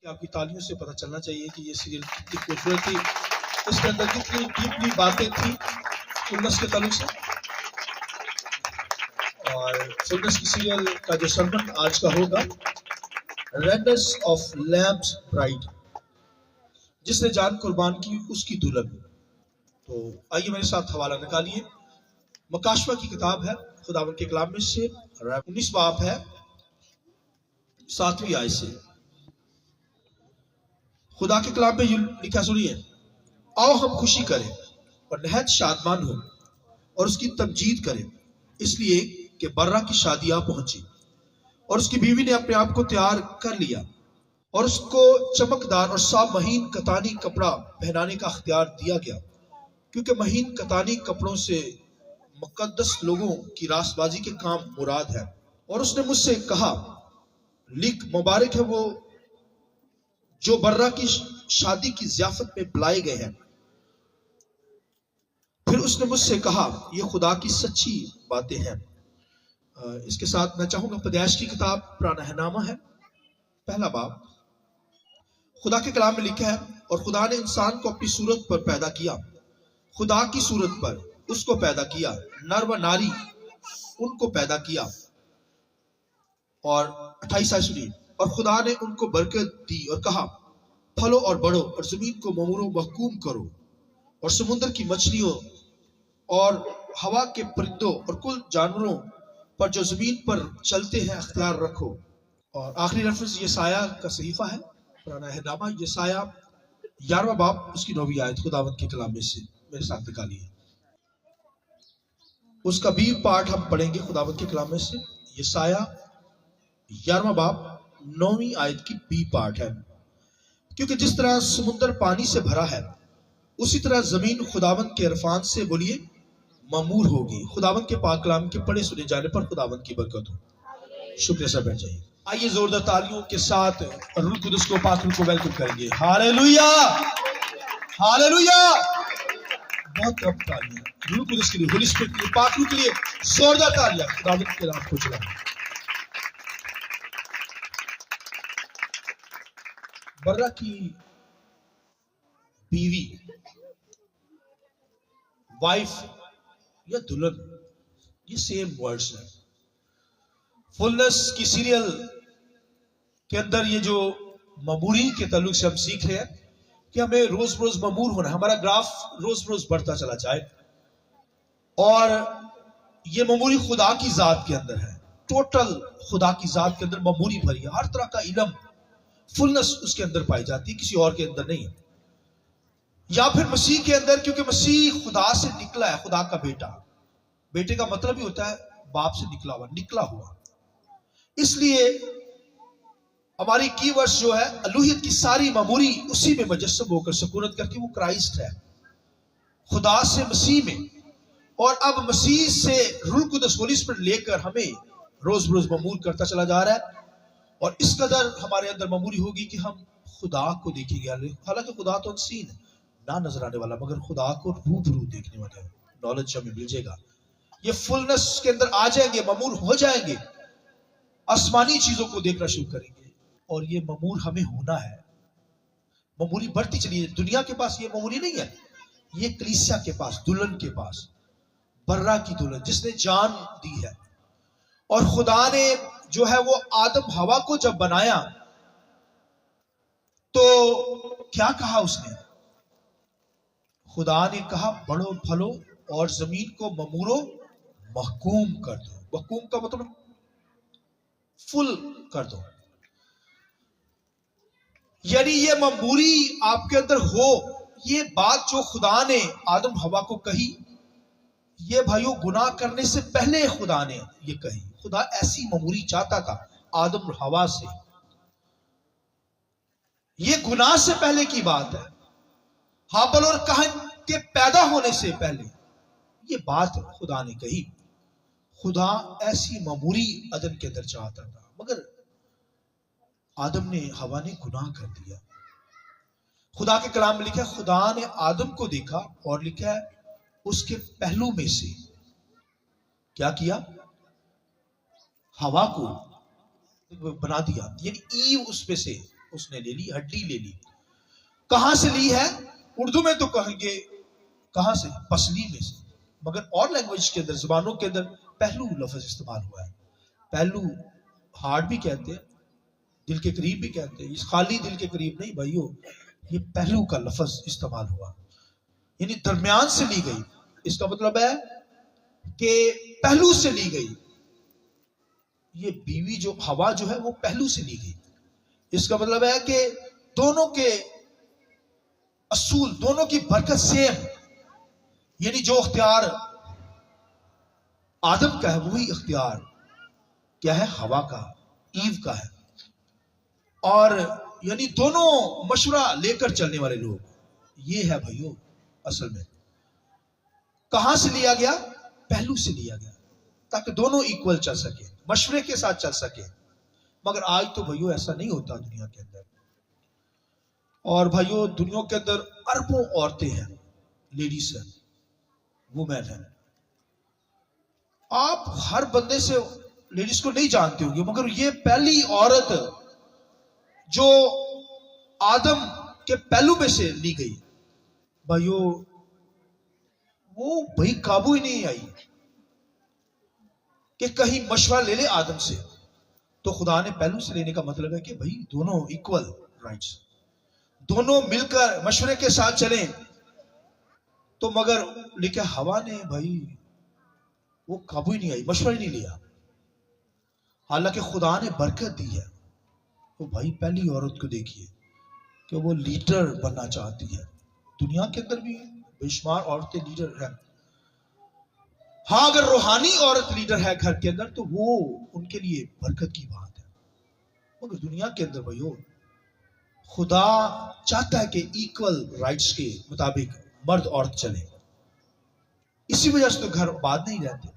آپ کی تعلیموں سے پتہ چلنا چاہیے کہ یہ سیریل کتنی خوبصورت تھی، اس کے اندر کتنی ڈیپلی باتیں تھیں فلنس کے تعلق سے. اور فلنس کی سیریل کا جو سرمن آج کا ہوگا ریڈنس آف لیمبس برائڈ، جس نے جان قربان کی اس کی دلہن. تو آئیے میرے ساتھ حوالہ نکالیے. مکاشفہ کی کتاب ہے خداوند کے کلام میں سے 19 باب ہے 7ویں آیت سے. خدا کے کلام میں یہ لکھا سنیے: آؤ ہم خوشی کریں اور نہایت شادمان ہوں اور اس کی تمجید کریں، اس لیے کہ برہ کی شادی آ پہنچی اور اس کی بیوی نے اپنے آپ کو تیار کر لیا اور اس کو چمکدار اور صاف مہین کتانی کپڑا پہنانے کا اختیار دیا گیا، کیونکہ مہین کتانی کپڑوں سے مقدس لوگوں کی راست بازی کے کام مراد ہے. اور اس نے مجھ سے کہا: لکھ، مبارک ہے وہ جو برہ کی شادی کی ضیافت میں بلائے گئے ہیں. پھر اس نے مجھ سے کہا: یہ خدا کی سچی باتیں ہیں. اس کے ساتھ میں چاہوں گا پیدائش کی کتاب پرانا نامہ ہے 1 باب. خدا کے کلام میں لکھا ہے: اور خدا نے انسان کو اپنی صورت پر پیدا کیا، خدا کی صورت پر اس کو پیدا کیا، نر و ناری ان کو پیدا کیا. اور 28 آیت سنیے: اور خدا نے ان کو برکت دی اور کہا: پھلو اور بڑھو اور زمین کو ممور و محکوم کرو اور سمندر کی مچھلیوں اور ہوا کے پرندوں اور کل جانوروں پر جو زمین پر چلتے ہیں اختیار رکھو. اور آخری ریفرنس یسایہ کا صحیفہ ہے پرانا نامہ یسایہ 11 باب اس کی 9ویں آیت خداوند کے کلام میں سے میرے ساتھ نکالیے. اس کا بھی پارٹ ہم پڑھیں گے خداوند کے کلام میں سے. یسایہ 11 باب 9ویں آیت کی بی پارٹ ہے: کیونکہ جس طرح سمندر پانی سے بھرا ہے اسی طرح زمین خداوند کے عرفان سے بولیے ممور ہوگی. خداوند کے پاک کلام کے پڑھے سنے جانے پر خداوند کی برکت ہو. شکریہ سر، بیٹھ جائیے. آئیے زوردار تالیوں کے ساتھ روح القدس کو پاک روح کو ویلکم کریں گے. Hallelujah hallelujah. بہت کم تالیاں روح القدس کے لیے، ہولی اسپرٹ کے لیے، پاک روح کے لیے. زوردار تالیاں خداوند کے نام کو چلا. برہ کی بیوی، وائف یا دلہن، یہ سیم ورڈز ہیں. فلنس کی سیریل کے اندر یہ جو مموری کے تعلق سے ہم سیکھ رہے ہیں کہ ہمیں روز روز ممور ہونا ہے، ہمارا گراف روز روز بڑھتا چلا جائے. اور یہ مموری خدا کی ذات کے اندر ہے، ٹوٹل خدا کی ذات کے اندر مموری بھری ہے. ہر طرح کا علم، فلنس اس کے اندر پائی جاتی ہے، کسی اور کے اندر نہیں. یا پھر مسیح کے اندر، کیونکہ مسیح خدا سے نکلا ہے، خدا کا بیٹا. بیٹے کا مطلب ہی ہوتا ہے باپ سے نکلا ہوا، نکلا ہوا. اس لیے ہماری کی ورڈ جو ہے الوہیت کی ساری مموری اسی میں مجسم ہو کر سکونت کر کے وہ کرائسٹ ہے، خدا سے مسیح میں. اور اب مسیح سے روح القدس ہولی اسپرٹ لے کر ہمیں روز روز ممور کرتا چلا جا رہا ہے. اور اس قدر ہمارے اندر مموری ہوگی کہ ہم خدا کو دیکھیں گے. حالانکہ خدا تو انسین ہے، نہ نظر آنے والا، مگر خدا کو روبرو دیکھنے والا ہے. نالج ہمیں مل جائے گا. یہ فلنس کے اندر آ جائیں گے، ممور ہو جائیں گے، آسمانی چیزوں کو دیکھنا شروع کریں گے. اور یہ ممور ہمیں ہونا ہے. مموری بڑھتی چلی ہے. دنیا کے پاس یہ مموری نہیں ہے، یہ کلیسیا کے پاس، دلہن کے پاس، برہ کی دلہن جس نے جان دی ہے. اور خدا نے جو ہے وہ آدم ہوا کو جب بنایا تو کیا کہا اس نے؟ خدا نے کہا بڑھو پھلو اور زمین کو ممورو محکوم کر دو. محکوم کا مطلب فل کر دو. یعنی یہ مموری آپ کے اندر ہو. یہ بات جو خدا نے آدم ہوا کو کہی، یہ بھائیو گناہ کرنے سے پہلے خدا نے یہ کہی. خدا ایسی مموری چاہتا تھا آدم ہوا سے. یہ گناہ سے پہلے کی بات ہے. ہابل اور کاہن کے پیدا ہونے سے پہلے یہ بات خدا نے کہی. خدا ایسی مموری عدن کے اندر چاہتا تھا، مگر آدم نے، ہوا نے گناہ کر دیا. خدا کے کلام میں لکھا ہے خدا نے آدم کو دیکھا اور لکھا ہے اس کے پہلو میں سے کیا کیا؟ ہوا کو بنا دیا. یعنی ایو اس میں سے اس نے لے لی, ہڈی لے لی. کہاں سے لی ہے؟ اردو میں تو کہیں گے کہاں سے, پسلی میں سے, مگر اور لینگویج کے اندر, زبانوں کے اندر پہلو لفظ استعمال ہوا ہے. پہلو ہارٹ بھی کہتے ہیں, دل کے قریب بھی کہتے ہیں. اس خالی دل کے قریب نہیں بھائیو, یہ پہلو کا لفظ استعمال ہوا, یعنی درمیان سے لی گئی. اس کا مطلب ہے کہ پہلو سے لی گئی. یہ بیوی جو ہوا جو ہے وہ پہلو سے لی گئی. اس کا مطلب ہے کہ دونوں کے اصول, دونوں کی برکت سیم, یعنی جو اختیار آدم کا ہے وہی اختیار کیا ہے, ہوا کا, ایو کا ہے. اور یعنی دونوں مشورہ لے کر چلنے والے لوگ, یہ ہے بھائیو اصل میں. کہاں سے لیا گیا؟ پہلو سے لیا گیا, تاکہ دونوں ایکول چل سکے, مشورے کے ساتھ چل سکے. مگر آج تو بھائیو ایسا نہیں ہوتا دنیا کے اندر. اور بھائیو دنیا کے اندر اربوں عورتیں ہیں, لیڈیز ہیں, وومین ہیں. آپ ہر بندے سے لیڈیز کو نہیں جانتے ہوں گے, مگر یہ پہلی عورت جو آدم کے پہلو میں سے لی گئی بھائیو, وہ بھائی قابو ہی نہیں آئی کہ کہیں مشورہ لے لے آدم سے. تو خدا نے پہلو سے لینے کا مطلب ہے کہ بھائی دونوں ایکول رائٹس, دونوں مل کر مشورے کے ساتھ چلیں. تو مگر لکھا ہوا نے بھائی وہ قابو ہی نہیں آئی, مشورہ ہی نہیں لیا. حالانکہ خدا نے برکت دی ہے. تو بھائی پہلی عورت کو دیکھیے کہ وہ لیڈر بننا چاہتی ہے. دنیا کے اندر بھی بے شمار عورتیں لیڈر ہیں. ہاں اگر روحانی عورت لیڈر ہے گھر کے اندر تو وہ ان کے لیے برکت کی بات ہے. مگر دنیا کے اندر بھائیو خدا چاہتا ہے کہ ایکول رائٹس کے مطابق مرد عورت چلے. اسی وجہ سے تو گھر آباد نہیں رہتے.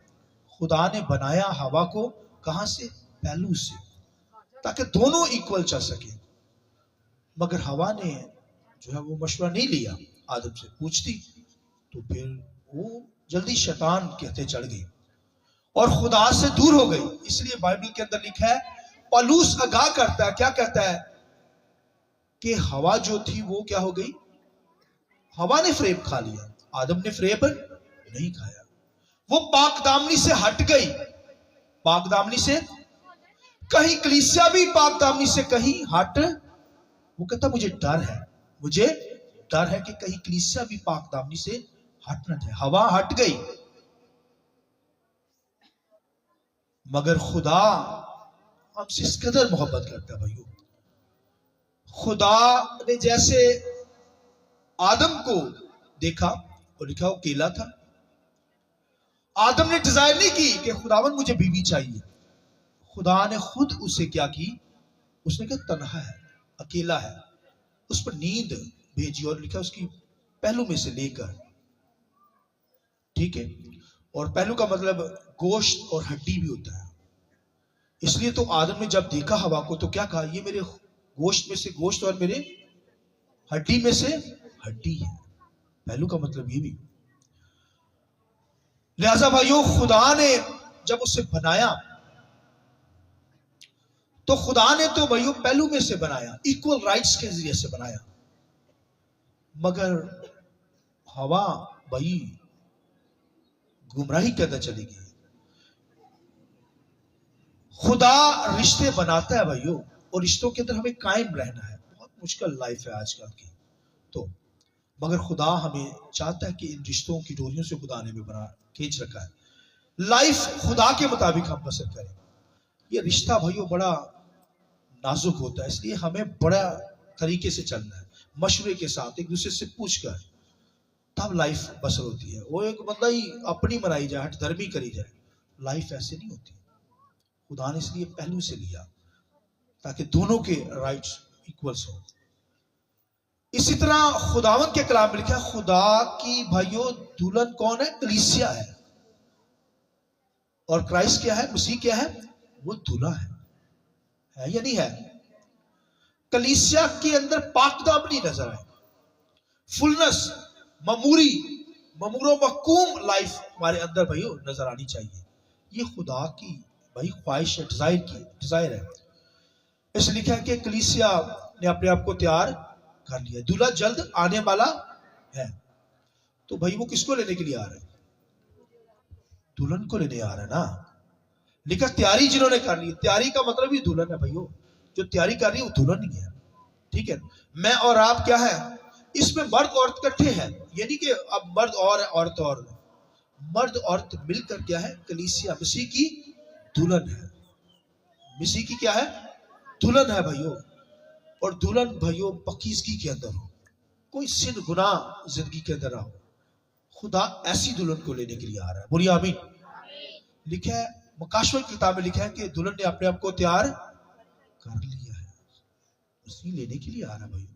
خدا نے بنایا ہوا کو کہاں سے؟ پہلو سے, تاکہ دونوں ایکول چل سکے. مگر ہوا نے جو ہے وہ مشورہ نہیں لیا آدم سے, پوچھتی تو پھر وہ جلدی شیطان کہتے چڑھ گئی اور خدا سے دور ہو گئی. اس لیے بائبل کے اندر لکھا ہے, پالوس آگاہ کرتا ہے, کیا کہتا ہے کہ ہوا جو تھی وہ کیا ہو گئی, ہوا نے فریب کھا لیا, آدم نے فریب نہیں کھایا. وہ پاک دامنی سے ہٹ گئی. پاک دامنی سے کہیں کلیسیا بھی پاک دامنی سے کہیں ہٹ, وہ کہتا مجھے ڈر ہے, مجھے ڈر ہے کہ کہیں کلیسیا بھی پاک دامنی سے ہٹ نہ جائے. ہوا ہٹ گئی. مگر خدا ہم سے اس قدر محبت کرتا ہے بھائیو. خدا نے جیسے آدم کو دیکھا اور لکھا وہ اکیلا تھا. آدم نے ڈیزائر نہیں کی کہ خداوند مجھے بیوی چاہیے. خدا نے خود اسے کیا کی, اس نے کہا تنہا ہے, اکیلا ہے. اس پر نیند بھیجی اور لکھا اس کی پہلو میں سے لے کر, ٹھیک ہے. اور پہلو کا مطلب گوشت اور ہڈی بھی ہوتا ہے. اس لیے تو آدم نے جب دیکھا ہوا کو تو کیا کہا, یہ میرے گوشت میں سے گوشت اور میرے ہڈی میں سے ہڈی ہے. پہلو کا مطلب یہ بھی. لہذا بھائیو خدا نے جب اسے بنایا تو خدا نے تو بھائیو پہلو میں سے بنایا, ایکول رائٹس کے ذریعے سے بنایا. مگر ہوا بھائی گمراہی کے اندر چلی گئی. خدا رشتے بناتا ہے بھائیو, اور رشتوں کے اندر ہمیں قائم رہنا ہے. بہت مشکل لائف ہے آج کل کی تو, مگر خدا ہمیں چاہتا ہے کہ ان رشتوں کی ڈوریوں سے خدا نے ہمیں بنا کھینچ رکھا ہے. لائف خدا کے مطابق ہم بسر کریں. یہ رشتہ بھائیو بڑا نازک ہوتا ہے, اس لیے ہمیں بڑا طریقے سے چلنا ہے, مشورے کے ساتھ, ایک دوسرے سے پوچھ کر, تب لائف بسر ہوتی ہے. وہ ایک بندہ ہی اپنی بنائی جائے, ہٹ دھرمی کری جائے, لائف ایسے نہیں ہوتی. خدا نے اس لیے پہلو سے لیا تاکہ دونوں کے رائٹس ایکولس ہوں. اسی طرح خداوند کے کلام میں لکھا ہے خدا کی بھائیو دلہن کون ہے؟ کلیسیا ہے. اور کرائسٹ کیا ہے؟ مسیح کیا ہے؟ وہ دلہا ہے یا نہیں ہے؟ کلیسیا کے اندر پاک دامنی نظر آئے, فلنس, ممور و محکوم لائف ہمارے اندر بھائیو نظر آنی چاہیے. یہ خدا کی بھائی خواہش ہے, ڈیزائر ہے. اس لکھا ہے کہ کلیسیا ने अपने आप को तैयार कर लिया, दूल्हा जल्द आने वाला है। तो भाई वो किसको लेने के लिए आ रहा है? दुल्हन को लेने आ रहा है ना। लिखा तैयारी जिन्होंने कर ली, तैयारी का मतलब ही दुल्हन है भाइयों, जो तैयारी कर रही है वो दुल्हन ही है। ठीक है, मैं और आप क्या है, इसमें मर्द औरत इकट्ठे हैं, यानी कि अब मर्द और औरत और, मर्द औरत मिलकर क्या है, कलीसिया मसीह की दुल्हन है। मसीह की क्या है? दुल्हन है भाइयों। और दुल्हन भाइयों पाकीज़गी के अंदर हो, कोई सिन गुनाह जिंदगी के अंदर ना हो। खुदा ऐसी दुल्हन को लेने के लिए आ रहा है, बोलिए आमीन। लिखा है मकाशवा की किताब में, लिखा है कि दुल्हन ने अपने आप को तैयार कर लिया है, उसी लेने के लिए आ रहा है भाई।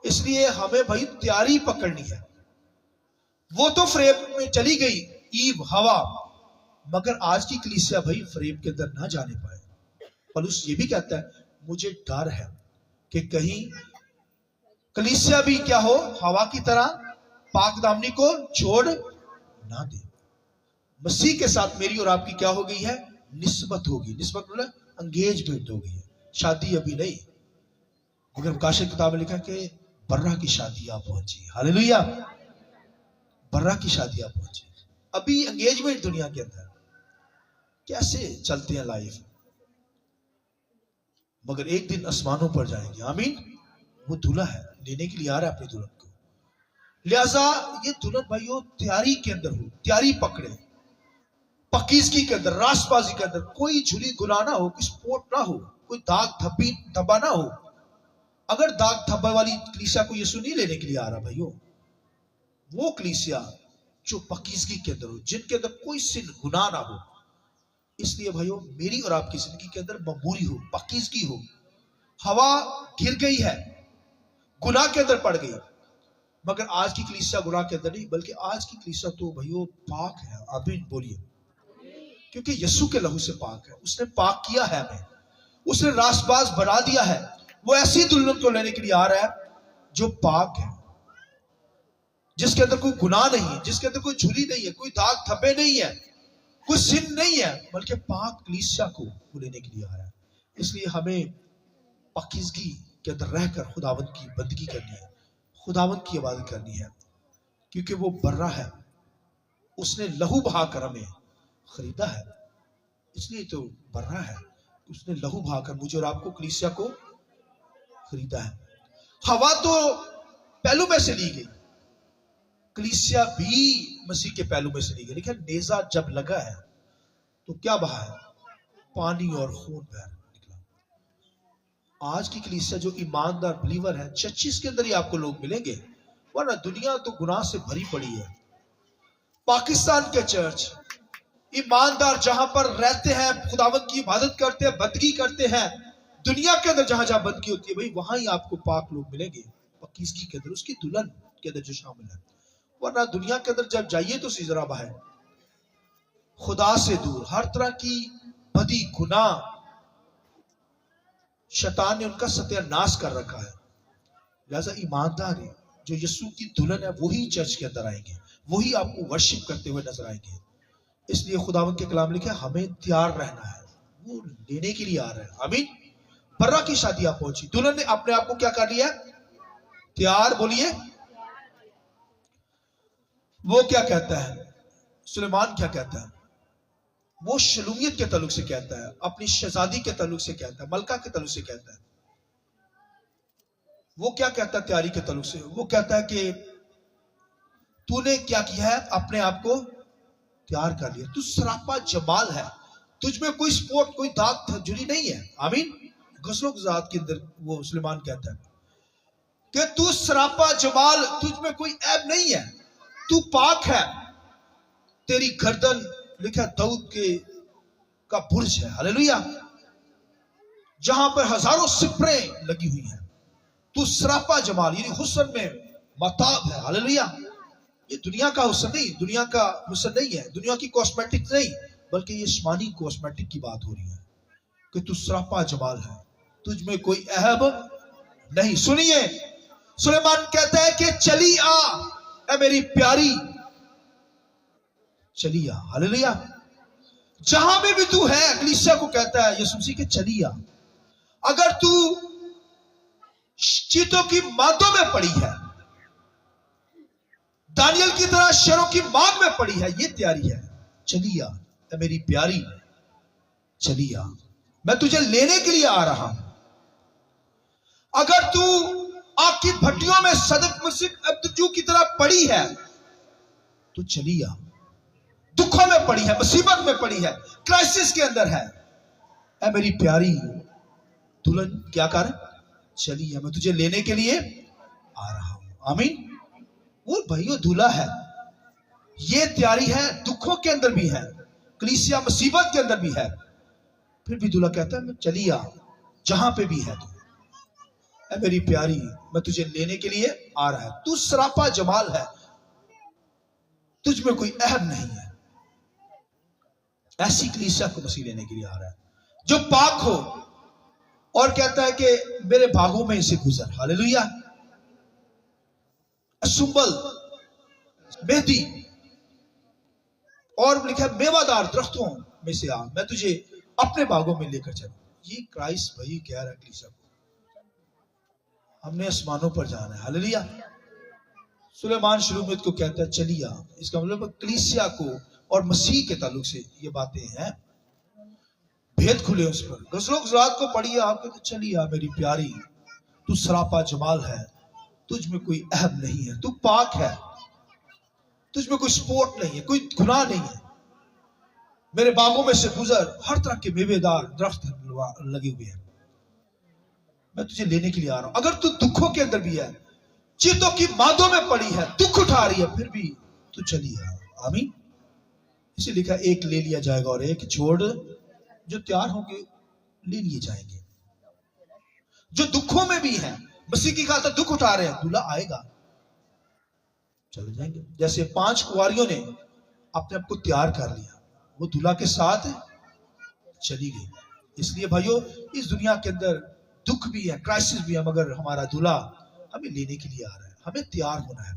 इसलिए हमें भाई तैयारी पकड़नी है। वो तो फ्रेम में चली गई ईव हवा, मगर आज की कलीसिया भाई फ्रेम के अंदर ना जाने पाए। पौलुस ये भी कहता है मुझे डर है कि कहीं कलीसिया भी क्या हो, हवा की तरह पाक दामनी को छोड़ ना दे। मसीह के साथ मेरी और आपकी क्या हो गई है? निस्बत होगी। निस्बत मतलब एंगेजमेंट हो गई है, शादी अभी नहीं। मगर मुकाशवा की किताब में लिखा कि बर्रा की शादी आप पहुंची, हालेलुया, बर्रा की शादी आप पहुंची। अभी एंगेजमेंट दुनिया के अंदर कैसे चलते हैं लाइफ, मगर एक दिन आसमानों पर जाएंगे, आमीन। वो दूल्हा है, लेने के लिए आ रहा है अपनी दुल्हन को। लिहाजा ये दुल्हन भाइयों तैयारी के अंदर हो, तैयारी पकड़े, पाकीज़गी के अंदर, रासबाजी के अंदर, कोई झुली गुनाह ना हो, कोई स्पोर्ट ना हो, कोई दाग धब्बा ना हो। अगर दाग धब्बा वाली कलीसिया को यीशु नहीं लेने के लिए आ रहा भाइयों, वो कलीसिया जो पाकीज़गी के अंदर हो, जिनके अंदर कोई सिन गुनाह ना हो। इसलिए भाइयों मेरी और आपकी जिंदगी के अंदर मबूरी हो, पाकीज़गी हो। हवा गिर गई है, गुनाह के अंदर पड़ गई, मगर आज की कलीसिया गुनाह के अंदर नहीं, बल्कि आज की कलीसिया तो भाइयों पाक है, आमीन बोलिए। क्योंकि यीशु के लहू से पाक है, उसने पाक किया है हमें, उसने रासबाज बना दिया है। वो ऐसी दुल्हन को लेने के लिए आ रहा है जो पाक है, जिसके अंदर कोई गुनाह नहीं है, जिसके अंदर कोई झुली नहीं है, कोई दाग धब्बे नहीं है, कोई सिन नहीं है, बल्कि पाक कलीसिया को लेने के लिए आ रहा है। इसलिए हमें पाकीज़गी के अंदर रहकर खुदावंद की बंदगी करनी है, खुदावंद की इबादत करनी है, क्योंकि वो बर्रा है, उसने लहू बहाकर हमें खरीदा है। इसलिए तो बर्रा है, उसने लहू बहाकर मुझे और आपको, कलीसिया को खरीदा है। हवा तो पहलू में से ली गई, कलीसिया भी मसीह के पहलू में से ली गई। लेकिन नेजा जब लगा है तो क्या बहा है? पानी और खून बह निकला। आज की कलीसिया जो ईमानदार बिलीवर है, चर्चिस के अंदर ही आपको लोग मिलेंगे, वरना दुनिया तो गुनाह से भरी पड़ी है। पाकिस्तान के चर्च ईमानदार जहां पर रहते हैं, खुदावंद की इबादत करते हैं, बंदगी करते हैं, दुनिया के अंदर जहां जहां बंदगी होती है भाई, वहां ही आपको पाक लोग मिलेंगे, पाकीज़गी के अंदर, उसकी दुल्हन के अंदर जो शामिल है। वरना दुनिया के अंदर जब जाइए तो सीजरा है, खुदा से दूर, हर तरह की बदी गुनाह, शैतान ने उनका सत्यानाश कर रखा है। लिहाजा ईमानदार है जो यीशु की दुल्हन है, वही चर्च के अंदर आएंगे, वही आपको वर्शिप करते हुए नजर आएंगे। इसलिए खुदावंद के कलाम लिखे हमें तैयार रहना है, वो लेने के लिए आ रहा है, आमीन। बर्रा की शादी आप पहुंची, दुल्हन ने अपने आप को क्या कर लिया? तैयार, बोलिए। वो क्या कहता है, सुलेमान क्या कहता है? वो शलूमियत के तल्लुक से कहता है, अपनी शहजादी के तल्लुक से कहता है, मलका के तल्लुक से कहता है। वो क्या कहता है तैयारी के तल्लुक से? वो कहता है कि तूने क्या किया है, अपने आप को तैयार कर लिया, तू सरापा जमाल है, तुझ में कोई स्पोर्ट, कोई दाग धब्बा नहीं है, आमीन। गज़लों की ज़ात के अंदर वो सुलेमान कहता है कि तू सरापा जमाल, तुझ में कोई ऐब नहीं है, तू पाक है, तेरी गर्दन लिखा दाऊद के का बुर्ज है, हालेलुया, जहां पर हजारों सिपरें लगी हुई हैं। तू सरापा जमाल यानी हुस्न में मताब है, हालेलुया। ये दुनिया का हुस्न नहीं, दुनिया का हुस्न नहीं है, दुनिया की कॉस्मेटिक नहीं, बल्कि ये आसमानी कॉस्मेटिक की बात हो रही है कि तू सरापा जमाल है, तुझ में कोई ऐब नहीं। सुनिए, सुलेमान कहता है कि चली आ ऐ मेरी प्यारी, चली आ, हालेलुया। जहां में भी तू है, कलीसिया को कहता है यीशु मसीह के चली आ। अगर तू चीतों की मादों में पड़ी है, दानियल की तरह शेरों की मांग में पड़ी है। ये तैयारी है। चली आ मेरी प्यारी, चली आ, मैं तुझे लेने के लिए आ रहा हूं। अगर तू आग की भट्टियों में सदक मसीह अब्दुजू की तरह पड़ी है तो चली आ। दुखों में पड़ी है, मुसीबत में पड़ी है, क्राइसिस के अंदर है, ऐ मेरी प्यारी दुल्हन क्या कर, चली आ, मैं तुझे लेने के लिए आ रहा हूं। आमीन। वो भाइयों दूल्हा है। ये तैयारी है, दुखों के अंदर भी है, कलीसिया मुसीबत के अंदर भी है, फिर भी दूल्हा कहता है मैं चली आ, जहां पे भी है तू, ऐ मेरी प्यारी मैं तुझे लेने के लिए आ रहा है। तू सरापा जमाल है, तुझ में कोई ऐब नहीं है। ऐसी कलीसिया को मसीह लेने के लिए आ रहा है जो पाक हो और कहता है कि मेरे भागों में से गुजर। हालेलुया। सुंबल, मेहदी और लिखा है मेवादार दरख्तों में से आ, मैं तुझे अपने बागों में लेकर चलूं। ये क्राइस्ट भाई कह रहा है कलीसिया को, हमने आसमानों पर जाना है। हालेलुया। सुलेमान शुरू में को कहता है चली आ। इसका मतलब कलीसिया को और मसीह के ताल्लुक से ये बातें हैं, भेद खुले उस पर। गज़लों गुज़रात को पढ़िए, आप कहते चली आ मेरी प्यारी, तू सरापा जमाल है, तुझ में कोई अहम नहीं है, तू पाक है, तुझ में कोई स्पोर्ट नहीं है, कोई गुनाह नहीं है, मेरे बागों में से गुजर। हर तरह के मेवेदार दरख्त लगे हुए हैं, मैं तुझे लेने के लिए आ रहा हूं। अगर तू दुखों के अंदर भी है, चीतों की मादों में पड़ी है, दुख उठा रही है, फिर भी तू चली आ। आमीन। इसे लिखा एक ले लिया जाएगा और एक छोड़, जो तैयार होंगे ले लिए जाएंगे। जो दुखों में भी हैं, मसीह की खातिर दुख उठा रहे हैं, दूल्हा आएगा, चले जाएंगे। जैसे 5 कुंवारियों ने अपने आप को तैयार कर लिया, वो दूल्हा के साथ चली गई। इसलिए भाइयों इस दुनिया के अंदर दुख भी है, क्राइसिस भी है, मगर हमारा दूल्हा हमें लेने के लिए आ रहा है। हमें तैयार होना है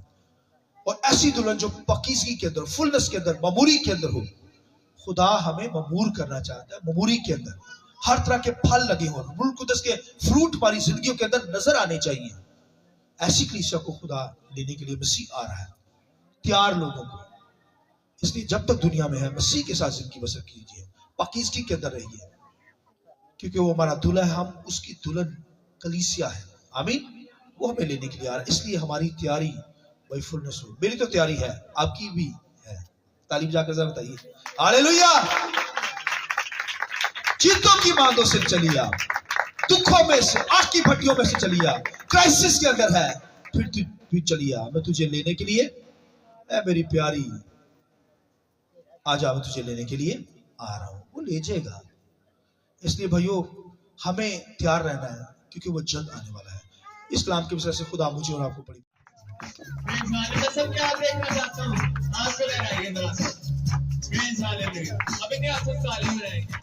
और ऐसी दुल्हन जो पाकीज़गी के अंदर, फुलनेस के अंदर, ममूरी के अंदर हो। खुदा हमें ममूर करना चाहता है, ममूरी के अंदर हर तरह के फल लगे हों, रूह कुदस के फ्रूट हमारी जिंदगियों के अंदर नजर आने चाहिए। ऐसी कलीसिया को खुदा लेने के लिए मसीह आ रहा है, तैयार लोगों को। इसलिए जब तक दुनिया में है मसीह के साथ जिंदगी बसर कीजिए, पाकीज़गी के अंदर रहिए, क्योंकि वो हमारा दूल्हा है, हम उसकी दुल्हन कलीसिया है। आमीन। वो हमें लेने के लिए आ रहा है। इसलिए हमारी तैयारी वही फुलनेस हो। मेरी तो तैयारी है, आपकी भी है। तालीम जाकर जरा बताइए हालेलुया। चीतों की मांदों से चली आ, दुखों में से, आग की भट्टियों में से चली आ, क्राइसिस के अंदर है, फिर चली आ, मैं तुझे लेने के लिए, ऐ मेरी प्यारी आजा, मैं तुझे लेने के लिए आ रहा हूं। वो ले जाएगा। इसलिए भाइयों हमें तैयार रहना है, क्योंकि वो जल्द आने वाला है। इस्लाम के विषय से खुदा मुझे और आपको बड़ी सब क्या देखना चाहता हूँ, आपको लगाइए जरा सा स्क्रीन वाले में। अब इतने आप सब तालीम रहेंगे।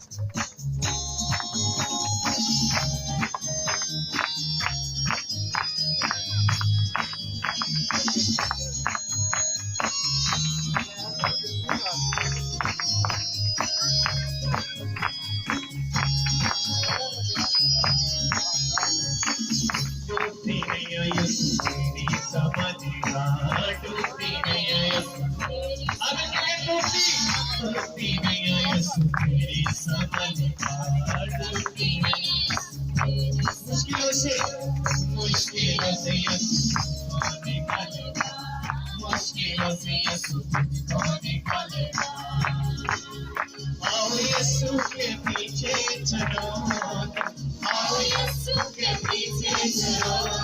मुश्किलों से आओ यीशु के पीछे चलो, आओ यीशु के पीछे चलो।